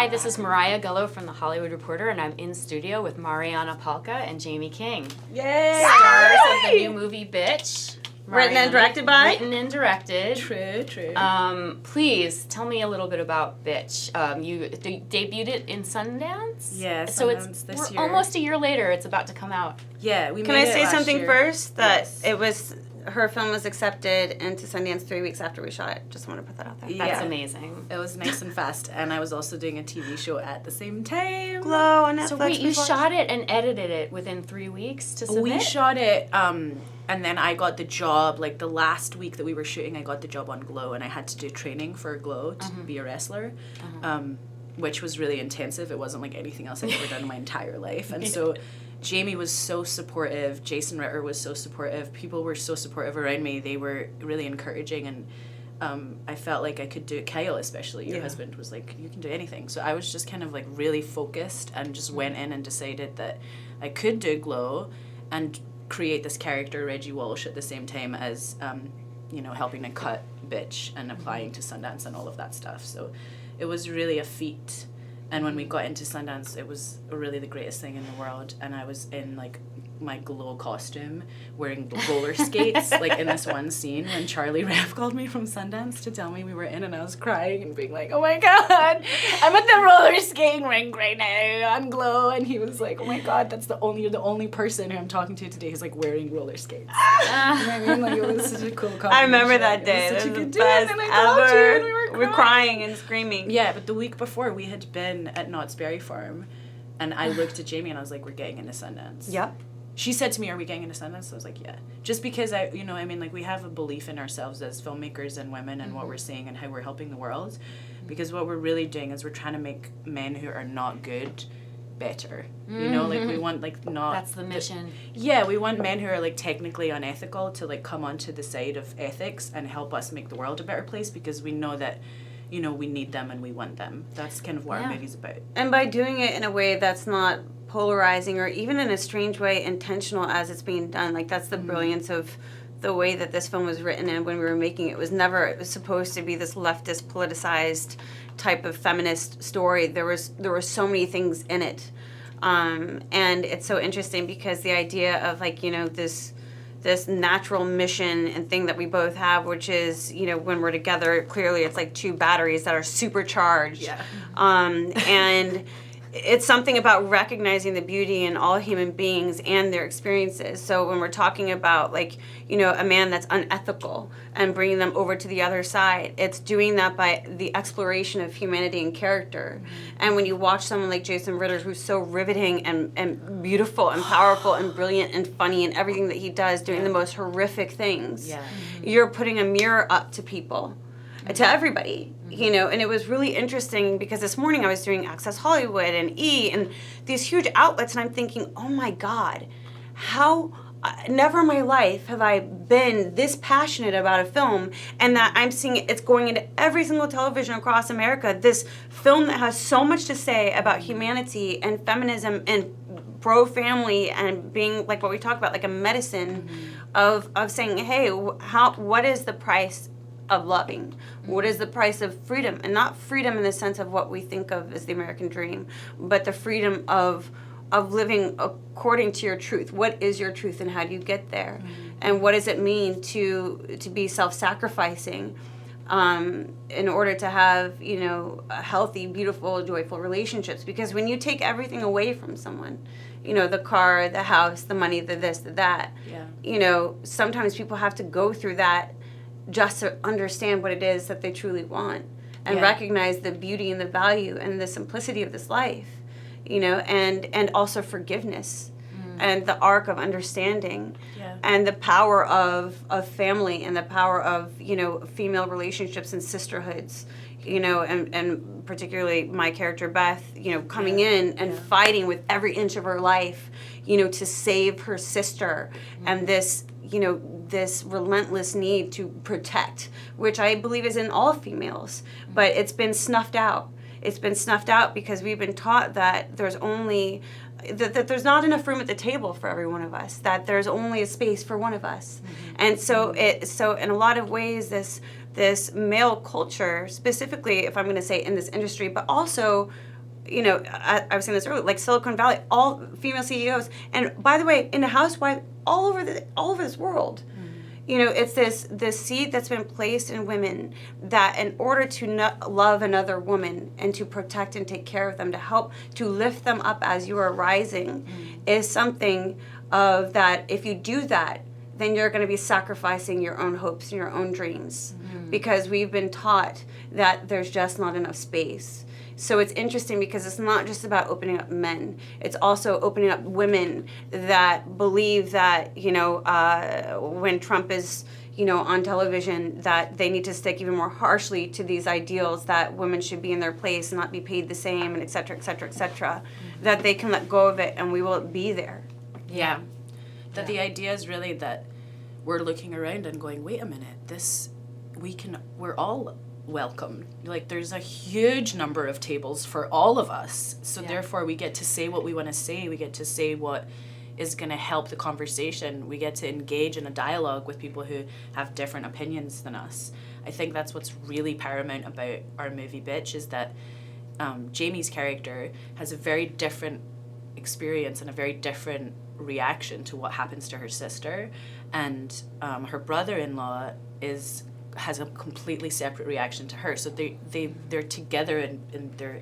Hi, this is Mariah Gullo from The Hollywood Reporter, and I'm in studio with Marianna Palka and Jamie King. Yay! Stars of the new movie Bitch. Written and directed by? Written and directed. True. Please tell me a little bit about Bitch. You debuted it in Sundance? Yeah, so Sundance this year. Almost a year later, it's about to come out. Yeah, we Can made I it say last something year. first? That Yes. it was her film was accepted into Sundance 3 weeks after we shot it. Just want to put that out there. That's Yeah. amazing. It was nice and fast, and I was also doing a TV show at the same time. Glow on Netflix. So wait, you before- shot it and edited it within 3 weeks to submit? We shot it, and then I got the job, like the last week that we were shooting, I got the job on Glow, and I had to do training for Glow to be a wrestler, which was really intensive. It wasn't like anything else I'd ever done in my entire life. And so Jamie was so supportive, Jason Ritter was so supportive, people were so supportive around me. They were really encouraging, and I felt like I could do it. Kyle, especially, your husband, was like, you can do anything. So I was just kind of like really focused and just went in and decided that I could do Glow and create this character, Reggie Walsh, at the same time as, helping to cut Bitch and applying to Sundance and all of that stuff. So it was really a feat. And when we got into Sundance, it was really the greatest thing in the world. And I was in like my Glow costume, wearing roller skates, like in this one scene when Charlie Rev called me from Sundance to tell me we were in, and I was crying and being like, oh my God, I'm at the roller skating rink right now, I'm Glow. And he was like, oh my God, you're the only person who I'm talking to today who's like wearing roller skates. You know what I mean? Like, it was such a cool combination. I remember that day. It was That such a was good the day, best and then I called you ever. and we were crying and screaming. Yeah, but the week before we had been at Knott's Berry Farm, and I looked at Jamie and I was like, we're getting into Sundance. Yep. She said to me, are we getting into Sundance? I was like, yeah. Just because we have a belief in ourselves as filmmakers and women and what we're saying and how we're helping the world. Because what we're really doing is we're trying to make men who are not good better. You know, like we want like not... That's the mission. We want men who are like technically unethical to like come onto the side of ethics and help us make the world a better place, because we know that, we need them and we want them. That's kind of what our movie's about. And by doing it in a way that's not polarizing or even in a strange way intentional as it's being done, like that's the brilliance of the way that this film was written. And when we were making it, it was supposed to be this leftist politicized type of feminist story. There were so many things in it, and it's so interesting because the idea of like this natural mission and thing that we both have, which is, when we're together, clearly it's like two batteries that are supercharged. Yeah. And it's something about recognizing the beauty in all human beings and their experiences. So when we're talking about like, a man that's unethical and bringing them over to the other side, it's doing that by the exploration of humanity and character. And when you watch someone like Jason Ritter, who's so riveting and beautiful and powerful and brilliant and funny and everything that he does, doing the most horrific things, you're putting a mirror up to people. To everybody, and it was really interesting because this morning I was doing Access Hollywood and E! And these huge outlets, and I'm thinking, oh my God, never in my life have I been this passionate about a film, and that I'm seeing it's going into every single television across America, this film that has so much to say about humanity and feminism and pro-family and being like what we talk about, like a medicine of saying, hey, what is the price of loving? What is the price of freedom? And not freedom in the sense of what we think of as the American dream, but the freedom of living according to your truth. What is your truth and how do you get there? And what does it mean to be self-sacrificing in order to have, healthy, beautiful, joyful relationships? Because when you take everything away from someone, the car, the house, the money, the this, the that, sometimes people have to go through that just to understand what it is that they truly want and recognize the beauty and the value and the simplicity of this life, and also forgiveness and the arc of understanding and the power of family and the power of, female relationships and sisterhoods, and particularly my character Beth, coming in and fighting with every inch of her life, to save her sister and this relentless need to protect, which I believe is in all females, but it's been snuffed out. It's been snuffed out because we've been taught that there's only that there's not enough room at the table for every one of us, that there's only a space for one of us. And so in a lot of ways this male culture, specifically if I'm going to say in this industry, but also I was saying this earlier, like Silicon Valley, all female CEOs, and by the way, in a housewife all over this world. It's this seed that's been placed in women that in order to love another woman and to protect and take care of them, to help to lift them up as you are rising, is something of that. If you do that, then you're going to be sacrificing your own hopes and your own dreams, because we've been taught that there's just not enough space. So it's interesting because it's not just about opening up men. It's also opening up women that believe that, when Trump is, on television, that they need to stick even more harshly to these ideals that women should be in their place and not be paid the same, and et cetera, et cetera, et cetera, that they can let go of it and we will be there. Yeah. That the idea is really that we're looking around and going, wait a minute, we're all welcome. Like, there's a huge number of tables for all of us. So therefore we get to say what we want to say. We get to say what is going to help the conversation. We get to engage in a dialogue with people who have different opinions than us. I think that's what's really paramount about our movie Bitch, is that Jamie's character has a very different experience and a very different reaction to what happens to her sister, and her brother-in-law has a completely separate reaction to her. So they're together in their,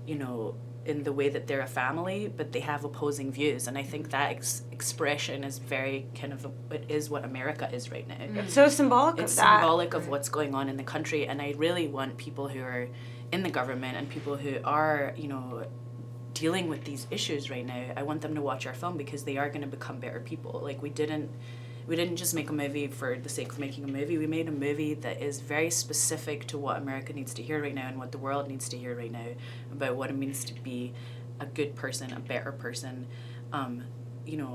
in the way that they're a family, but they have opposing views. And I think that expression is very it is what America is right now. It's so symbolic It's of that. symbolic of what's going on in the country, and I really want people who are in the government and people who are, dealing with these issues right now, I want them to watch our film, because they are going to become better people. Like, we didn't just make a movie for the sake of making a movie. We made a movie that is very specific to what America needs to hear right now and what the world needs to hear right now about what it means to be a good person, a better person,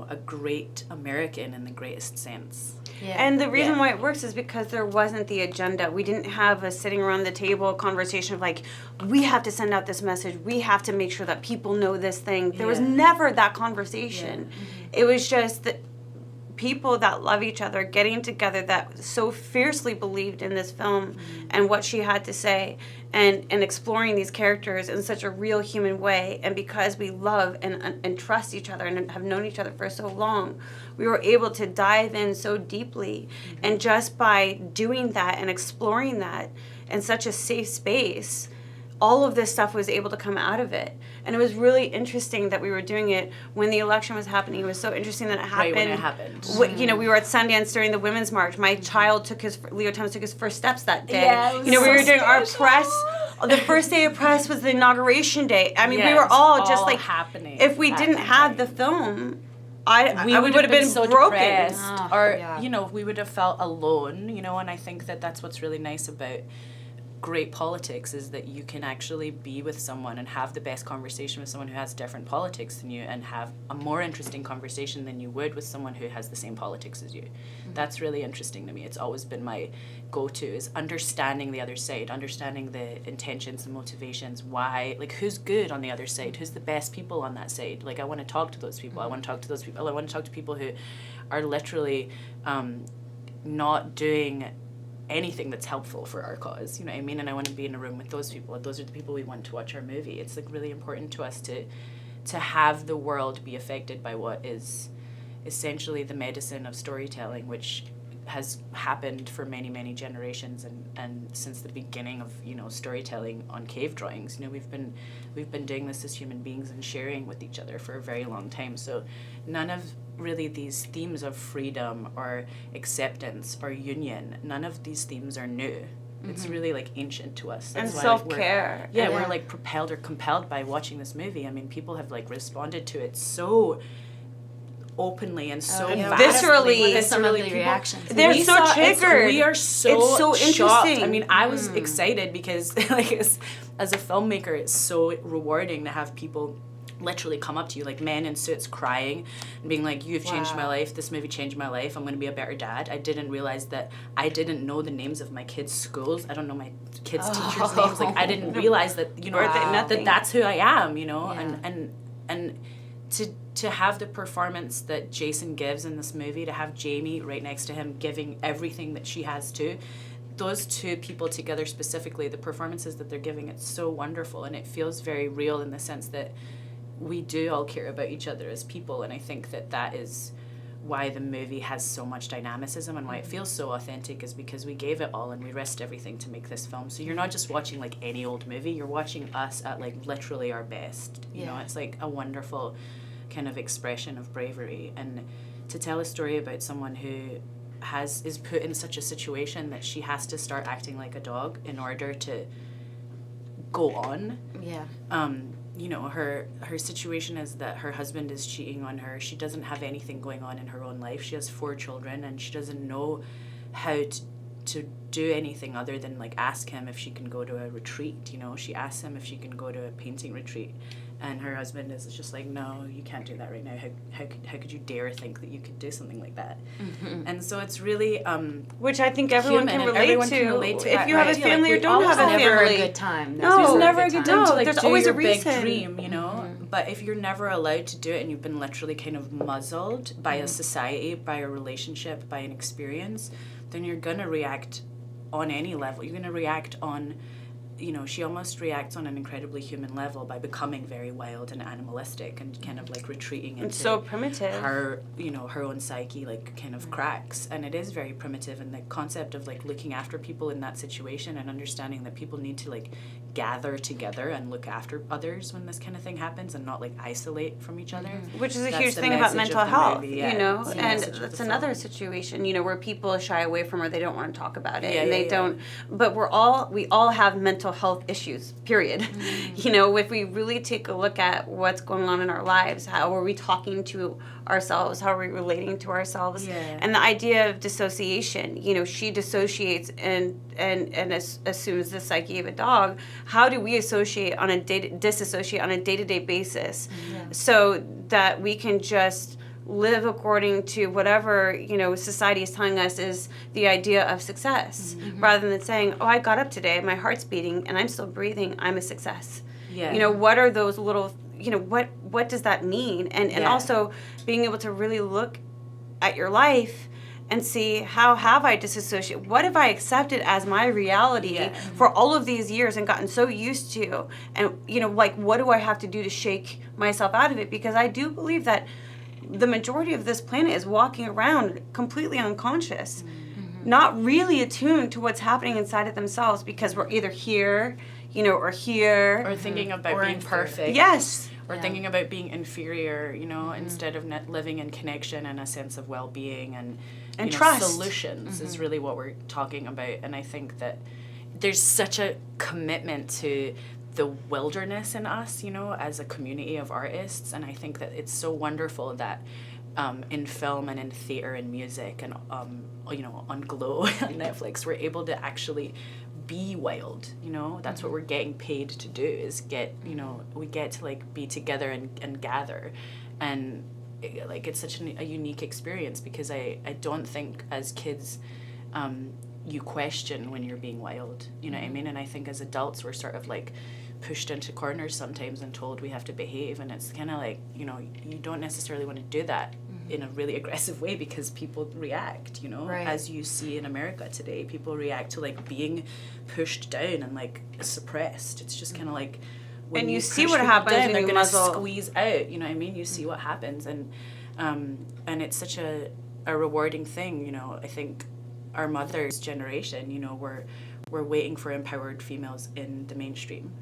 a great American in the greatest sense. Yeah. And the reason why it works is because there wasn't the agenda. We didn't have a sitting around the table conversation of like, we have to send out this message. We have to make sure that people know this thing. There was never that conversation. It was just that people that love each other getting together that so fiercely believed in this film and what she had to say, and exploring these characters in such a real human way. And because we love and trust each other and have known each other for so long, we were able to dive in so deeply. And just by doing that and exploring that in such a safe space, all of this stuff was able to come out of it. And it was really interesting that we were doing it when the election was happening. It was so interesting that it happened. Right when it happened. We were at Sundance during the Women's March. My child Leo Thomas took his first steps that day. Yeah, we were doing our press. The first day of press was the inauguration day. I mean, we were all just like, happening. If we didn't have the film, we would have been so broken. Depressed, or we would have felt alone. And I think that that's what's really nice about great politics, is that you can actually be with someone and have the best conversation with someone who has different politics than you, and have a more interesting conversation than you would with someone who has the same politics as you. That's really interesting to me. It's always been my go-to, is understanding the other side, understanding the intentions, the motivations, why, like, who's good on the other side, who's the best people on that side. Like, I want to talk to those people. I want to talk to those people. I want to talk to people who are literally not doing anything that's helpful for our cause, you know what I mean? And I want to be in a room with those people. Those are the people we want to watch our movie. It's like really important to us to have the world be affected by what is essentially the medicine of storytelling, which has happened for many, many generations, and since the beginning of storytelling on cave drawings. We've been doing this as human beings and sharing with each other for a very long time. So none of really these themes of freedom or acceptance or union, none of these themes are new. It's really like ancient to us. That's and self-care. We're like propelled or compelled by watching this movie. I mean, people have like responded to it so openly and so viscerally. Some of the reactions. They're so triggered. We are so it's so shocked. interesting. I mean, I was excited because like as a filmmaker, it's so rewarding to have people literally come up to you, like men in suits crying and being like, you've changed my life, this movie changed my life, I'm going to be a better dad. I didn't realize that I didn't know the names of my kids' schools. I don't know my kids' teachers' names. Like, I didn't realize that, that that's who I am, and to have the performance that Jason gives in this movie, to have Jamie right next to him giving everything that she has to, those two people together specifically, the performances that they're giving, it's so wonderful, and it feels very real in the sense that we do all care about each other as people, and I think that is why the movie has so much dynamicism and why it feels so authentic, is because we gave it all and we risked everything to make this film. So you're not just watching like any old movie, you're watching us at like literally our best. You know, it's like a wonderful kind of expression of bravery, and to tell a story about someone who is put in such a situation that she has to start acting like a dog in order to go on. You know, her situation is that her husband is cheating on her. She doesn't have anything going on in her own life. She has 4 children, and she doesn't know how to do anything other than like ask him if she can go to a retreat. You know, she asks him if she can go to a painting retreat, and her husband is just like, no, you can't do that right now. How could you dare think that you could do something like that? And so it's really which I think everyone can relate to. If you have a family or don't have a family, never a good time. There's never a good time to like there's do always your a big reason. dream, you know. But if you're never allowed to do it, and you've been literally kind of muzzled by a society, by a relationship, by an experience, then you're gonna react on any level. You're gonna react on, you know, she almost reacts on an incredibly human level by becoming very wild and animalistic and kind of like retreating into so primitive. her, you know, her own psyche like kind of cracks, and it is very primitive. And the concept of like looking after people in that situation and understanding that people need to like gather together and look after others when this kind of thing happens and not like isolate from each other. Which is a That's huge the thing about message mental of the health, movie, you know, It's the and message of that's the another film. situation, you know, where people shy away from or they don't want to talk about it, Yeah, and they don't. But we all have mental health issues. Period. You know, if we really take a look at what's going on in our lives, how are we talking to ourselves? How are we relating to ourselves? And the idea of dissociation. You know, she dissociates and assumes the psyche of a dog. How do we disassociate on a day-to-day basis, so that we can just live according to whatever, you know, society is telling us is the idea of success, rather than saying, oh, I got up today, my heart's beating and I'm still breathing, I'm a success. You know, what are those little, you know, what does that mean? And also being able to really look at your life and see, how have I disassociated? What have I accepted as my reality for all of these years and gotten so used to? And, you know, like, what do I have to do to shake myself out of it? Because I do believe that the majority of this planet is walking around completely unconscious, not really attuned to what's happening inside of themselves, because we're either here, you know, or here. Or thinking about being perfect. Yes. Or thinking about being inferior, you know, instead of living in connection and a sense of well-being and you know, trust. Solutions is really what we're talking about. And I think that there's such a commitment to the wilderness in us, you know, as a community of artists. And I think that it's so wonderful that in film and in theater and music and, you know, on Glow on Netflix, we're able to actually be wild, you know. That's what we're getting paid to do, is get, you know, we get to like be together and gather. And like it's such a unique experience, because I don't think as kids you question when you're being wild, you know what I mean? And I think as adults we're sort of like pushed into corners sometimes and told we have to behave, and it's kind of like, you know, you don't necessarily want to do that in a really aggressive way, because people react, you know, as you see in America today, people react to like being pushed down and like suppressed. It's just kind of like, when and you push see what people happens down, when they're you gonna muzzle. squeeze out, you know what I mean? You see what happens, and it's such a rewarding thing, you know. I think our mother's generation, you know, we're waiting for empowered females in the mainstream.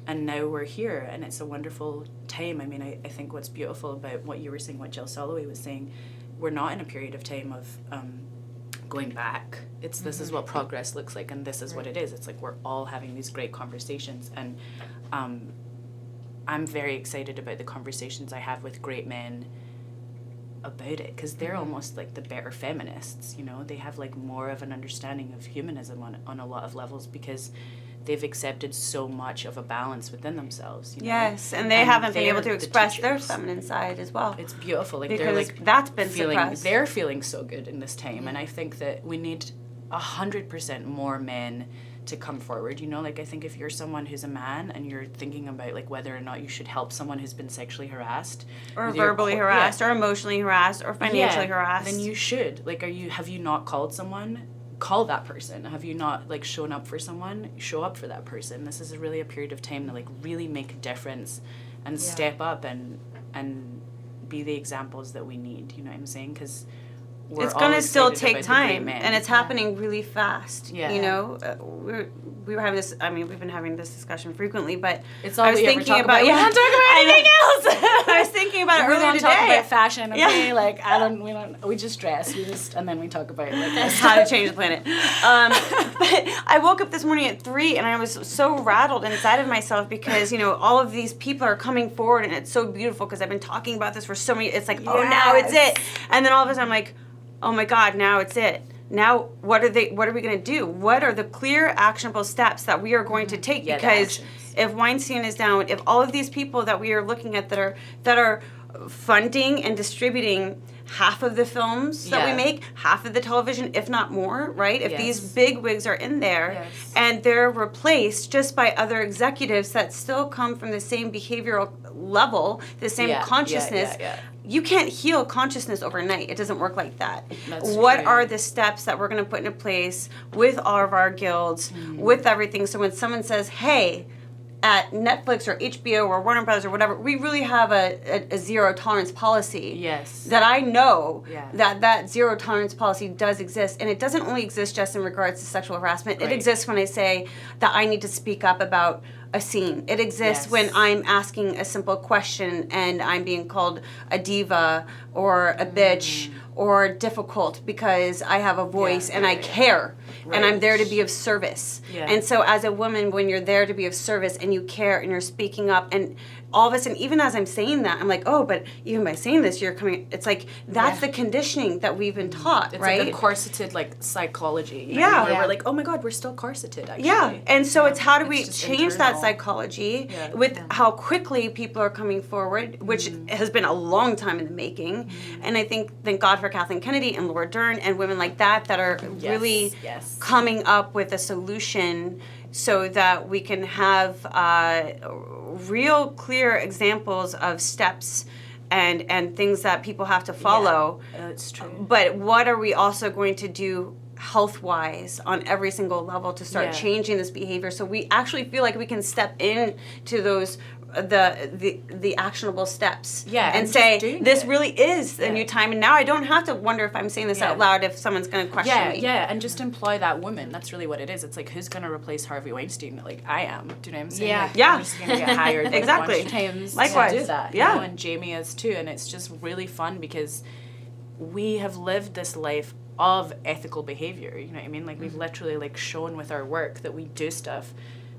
And now we're here, and it's a wonderful time. I mean, I think what's beautiful about what you were saying, what Jill Soloway was saying, we're not in a period of time of going back. It's this is what progress looks like, and this is what it is. It's like we're all having these great conversations, and I'm very excited about the conversations I have with great men about it, because they're almost like the better feminists, you know. They have like more of an understanding of humanism on a lot of levels, because they've accepted so much of a balance within themselves, you know? Yes, and they haven't been able to they're the express their teachers. feminine side as well. It's beautiful. Like, because they're like that's been feeling, suppressed. they're feeling so good in this time, and I think that we need 100% more men to come forward, you know. Like, I think if you're someone who's a man and you're thinking about like whether or not you should help someone who's been sexually harassed or verbally harassed or emotionally harassed or financially harassed, then you should. Like, have you not called someone? called that person? Have you not like shown up for someone? Show up for that person. This is really a period of time to like really make a difference and step up and be the examples that we need. You know what I'm saying? Because it's going to still take time, and it's happening really fast. Yeah. You know, we were having this. I mean, we've been having this discussion frequently, but it's all I was thinking about. We don't talk about anything else. I was thinking about it we earlier don't today. talk about fashion, okay? Like we just dress. And then we talk about like how to change the planet. But I woke up this morning at 3, and I was so rattled inside of myself because all of these people are coming forward, and it's so beautiful because I've been talking about this for so many. It's like, oh, now it's it, and then all of a sudden I'm like, oh my God, now it's it. Now, what are we going to do? What are the clear, actionable steps that we are going to take? Yeah, because if Weinstein is down, if all of these people that we are looking at that are funding and distributing half of the films that we make, half of the television, if not more, right? If these big wigs are in there and they're replaced just by other executives that still come from the same behavioral level, the same consciousness, you can't heal consciousness overnight. It doesn't work like that. What are the steps that we're going to put into place with all of our guilds, with everything? So when someone says, hey, at Netflix or HBO or Warner Brothers or whatever, we really have a zero tolerance policy. Yes. That I know that zero tolerance policy does exist. And it doesn't only exist just in regards to sexual harassment. It exists when I say that I need to speak up about a scene. It exists when I'm asking a simple question and I'm being called a diva or a bitch or difficult because I have a voice and I care and I'm there to be of service. And so as a woman, when you're there to be of service and you care and you're speaking up, and all of a sudden, even as I'm saying that, I'm like, oh, but even by saying this, you're coming, it's like, that's the conditioning that we've been taught, it's right? It's like a corseted, like, psychology. Where we're like, oh my God, we're still corseted, actually. Yeah, and so it's how do we change that psychology with how quickly people are coming forward, which has been a long time in the making. And I thank God for Kathleen Kennedy and Laura Dern and women like that are really coming up with a solution so that we can have real clear examples of steps and things that people have to follow. Yeah, that's true. But what are we also going to do health-wise on every single level to start changing this behavior so we actually feel like we can step in to those the actionable steps and say this really is the new time, and now I don't have to wonder if I'm saying this out loud if someone's going to question me. And just employ that woman. That's really what it is. It's like, who's going to replace Harvey Weinstein? Like, I am. Do you know what I'm saying? I'm just going to get hired like, exactly. a bunch of times Likewise. to do that. You know? And Jamie is too, and it's just really fun because we have lived this life of ethical behavior. You know what I mean? Like, we've literally like shown with our work that we do stuff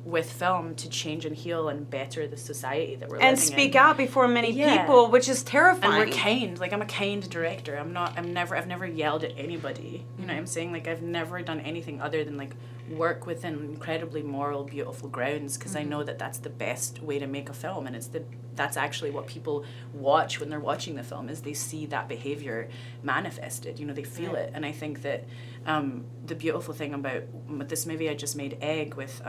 with film to change and heal and better the society that we're living in. And speak out before many people, which is terrifying. And we're kind. Like, I'm a kind director. I've never yelled at anybody. You know what I'm saying? Like, I've never done anything other than like work within incredibly moral, beautiful grounds because I know that that's the best way to make a film, and that's actually what people watch when they're watching the film, is they see that behavior manifested. You know, they feel it. And I think that the beautiful thing about this movie I just made, Egg, with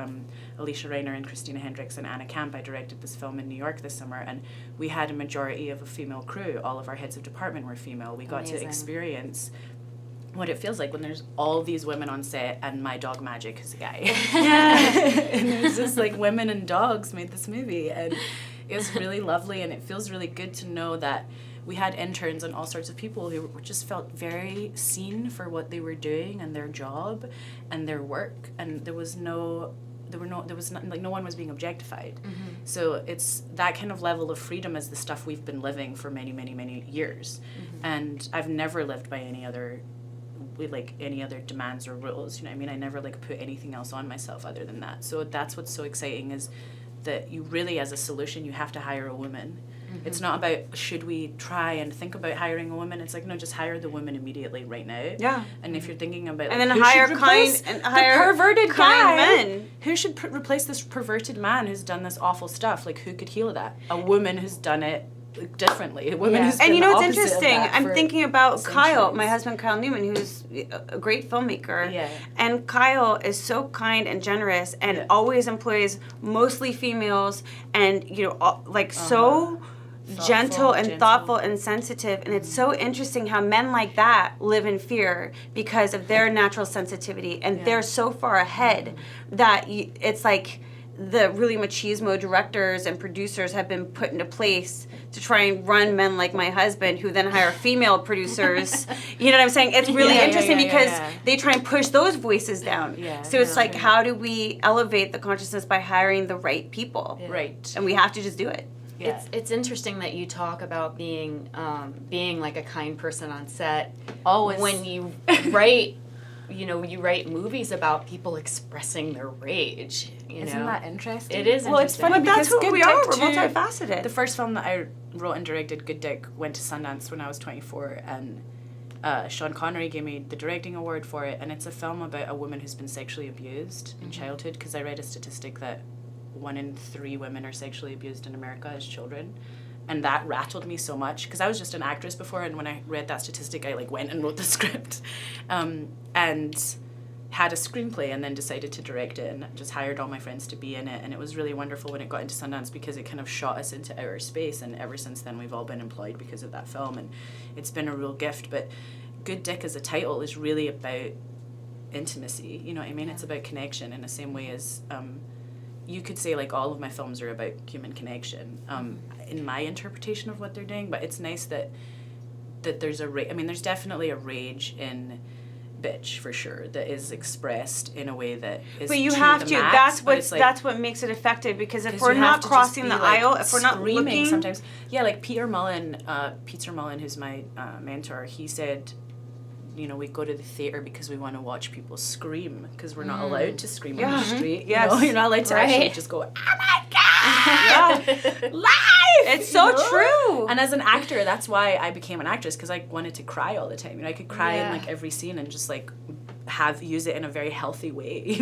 Alicia Reiner and Christina Hendricks and Anna Camp, I directed this film in New York this summer, and we had a majority of a female crew. All of our heads of department were female. We got to experience what it feels like when there's all these women on set and my dog Magic is a guy. And it was just like women and dogs made this movie, and it was really lovely, and it feels really good to know that we had interns and all sorts of people who just felt very seen for what they were doing and their job and their work, and no one was being objectified. So it's that kind of level of freedom is the stuff we've been living for many, many, many years. And I've never lived by any other demands or rules. You know what I mean? I never like put anything else on myself other than that. So that's what's so exciting, is that you really, as a solution, you have to hire a woman. It's not about should we try and think about hiring a woman. It's like, no, just hire the woman immediately right now. Yeah. And if you're thinking about and then hire perverted guy, men. Who should replace this perverted man who's done this awful stuff? Like, who could heal that? A woman who's done it differently. A woman who's and been you know the what's opposite of interesting? that I'm for thinking about Kyle, centuries. my husband Kyle Newman, who's a great filmmaker. Yeah. And Kyle is so kind and generous and always employs mostly females and so gentle and thoughtful and sensitive. And it's so interesting how men like that live in fear because of their natural sensitivity, and they're so far ahead that it's like the really machismo directors and producers have been put into place to try and run men like my husband, who then hire female producers. You know what I'm saying? It's really interesting because they try and push those voices down. So it's like, how do we elevate the consciousness by hiring the right people? Right. And we have to just do it. Yeah. It's interesting that you talk about being like a kind person on set. Always. When you write, you write movies about people expressing their rage. Isn't that interesting? It is interesting. Well, it's funny But because that's who Good we are. Dick We're too- multifaceted. The first film that I wrote and directed, Good Dick, went to Sundance when I was 24, and Sean Connery gave me the directing award for it, and it's a film about a woman who's been sexually abused in childhood, because I read a statistic that 1 in 3 women are sexually abused in America as children. And that rattled me so much, because I was just an actress before, and when I read that statistic, I went and wrote the script, and had a screenplay, and then decided to direct it, and just hired all my friends to be in it. And it was really wonderful when it got into Sundance, because it kind of shot us into outer space, and ever since then we've all been employed because of that film, and it's been a real gift. But Good Dick as a title is really about intimacy, you know what I mean? It's about connection in the same way as you could say all of my films are about human connection in my interpretation of what they're doing. But it's nice that there's there's definitely a rage in Bitch, for sure, that is expressed in a way that is But you to have the to. max, That's what makes it effective. Because if 'cause we're you not have to just crossing be, the aisle, if we're not screaming looking, sometimes, Peter Mullen, who's my mentor, he said, we go to the theater because we want to watch people scream, because we're not allowed to scream on the street. Yes. You're not allowed to actually just go, oh my god, life. It's so true. And as an actor, that's why I became an actress, because I wanted to cry all the time. I could cry in every scene and just use it in a very healthy way,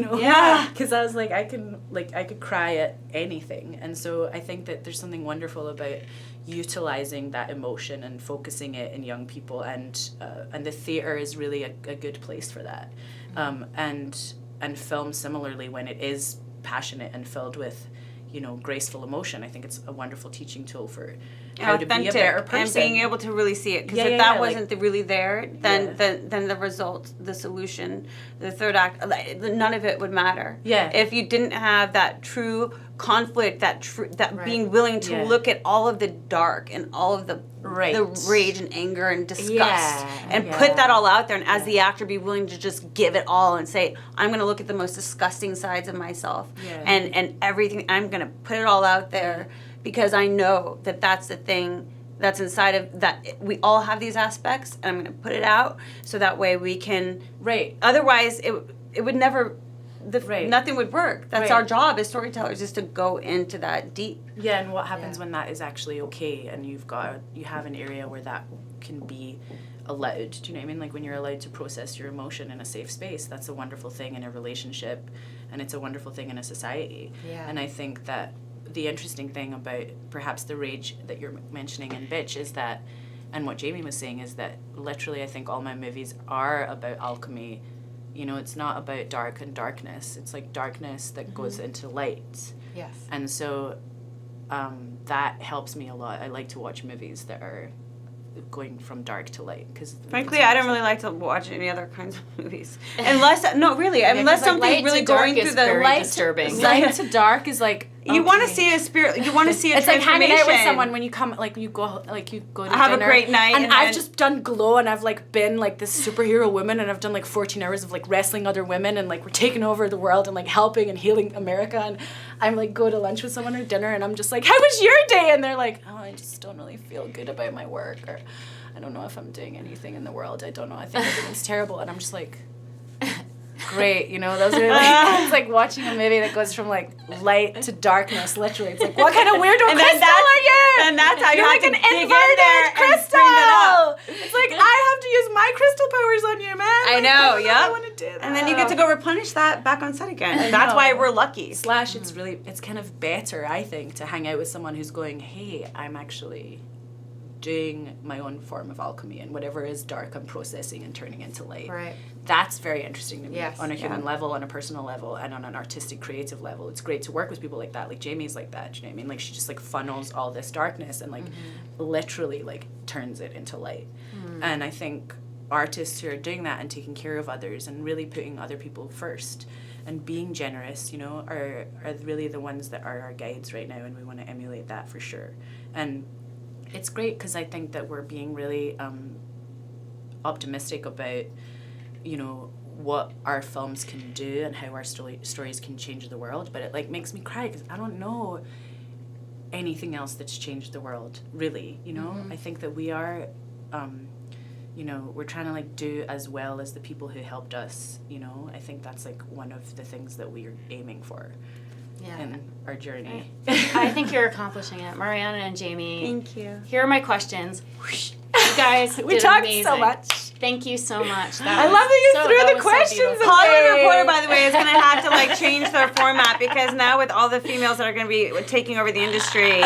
because I was I could cry at anything. And so I think that there's something wonderful about utilizing that emotion and focusing it in young people, and the theater is really a good place for that. And film similarly, when it is passionate and filled with graceful emotion, I think it's a wonderful teaching tool for how to be a better person. And being able to really see it. Because if that wasn't really there, then the result, the solution, the third act, none of it would matter. Yeah. If you didn't have that true conflict, being willing to look at all of the dark and all of the rage and anger and disgust and put that all out there, and as the actor be willing to just give it all and say, I'm going to look at the most disgusting sides of myself and everything, I'm going to put it all out there, because I know that that's the thing that's inside of that. We all have these aspects, and I'm going to put it out so that way we can. Otherwise, it would never. Nothing would work. That's our job as storytellers, is to go into that deep. Yeah, and what happens when that is actually okay, and you have an area where that can be allowed? Do you know what I mean? When you're allowed to process your emotion in a safe space, that's a wonderful thing in a relationship, and it's a wonderful thing in a society. And I think that the interesting thing about perhaps the rage that you're mentioning in Bitch is that, and what Jamie was saying, is that literally I think all my movies are about alchemy. It's not about dark and darkness. It's darkness that goes into light. Yes. And so that helps me a lot. I like to watch movies that are going from dark to light, because frankly I don't really like to watch any other kinds of movies unless something really going through the light disturbing. Light to dark is you want to see a spirit, you want to see a it's hanging out with someone when you come, you go to have dinner, a great night, and I've just done Glow, and I've been this superhero woman, and I've done 14 hours of wrestling other women, and we're taking over the world and helping and healing America, and I'm go to lunch with someone or dinner, and I'm just how was your day? And they're oh, I just don't really feel good about my work, or I don't know if I'm doing anything in the world, I don't know, I think everything's terrible, and I'm just great, those are it's watching a movie that goes from light to darkness, literally. It's what kind of weirdo crystal are you? And that's how you have an to dig in inverted there crystal. And bring it up. It's I have to use my crystal powers on you, man. I know, I want to do that. And then you get to go replenish that back on set again. That's why we're lucky. / it's kind of better, I think, to hang out with someone who's going, hey, I'm actually doing my own form of alchemy, and whatever is dark, I'm processing and turning into light. Right. That's very interesting to me Yes. on a human level, on a personal level, and on an artistic, creative level. It's great to work with people like that. Like Jamie's like that. Do you know what I mean? Like she just like funnels all this darkness and like literally like turns it into light. And I think artists who are doing that and taking care of others and really putting other people first and being generous, you know, are really the ones that are our guides right now, and we want to emulate that for sure. And it's great because I think that we're being really optimistic about, you know, what our films can do and how our stories can change the world. But it like makes me cry because I don't know anything else that's changed the world, really, you know. I think that we are you know, we're trying to like do as well as the people who helped us, you know. I think that's like one of the things that we're aiming for in our journey. I think you're accomplishing it. Mariana and Jamie. Thank you. Here are my questions. You guys We did talked amazing. so much. Thank you so much. I love that you threw the was so questions beautiful. at Hollywood Reporter, by the way, is going to have to like change their format because now with all the females that are going to be taking over the industry,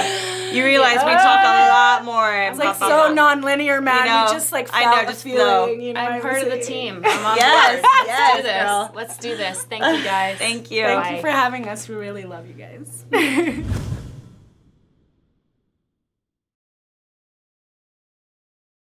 you realize we talk a lot more. It's like so non-linear, man. You know, we just like felt I know, the just flow. feeling. You know, I'm part of the team. I'm on Yes, board. yes, Let's do this. girl. Let's do this. Thank you guys. Thank you. Thank Bye. you for having us. We really love you guys.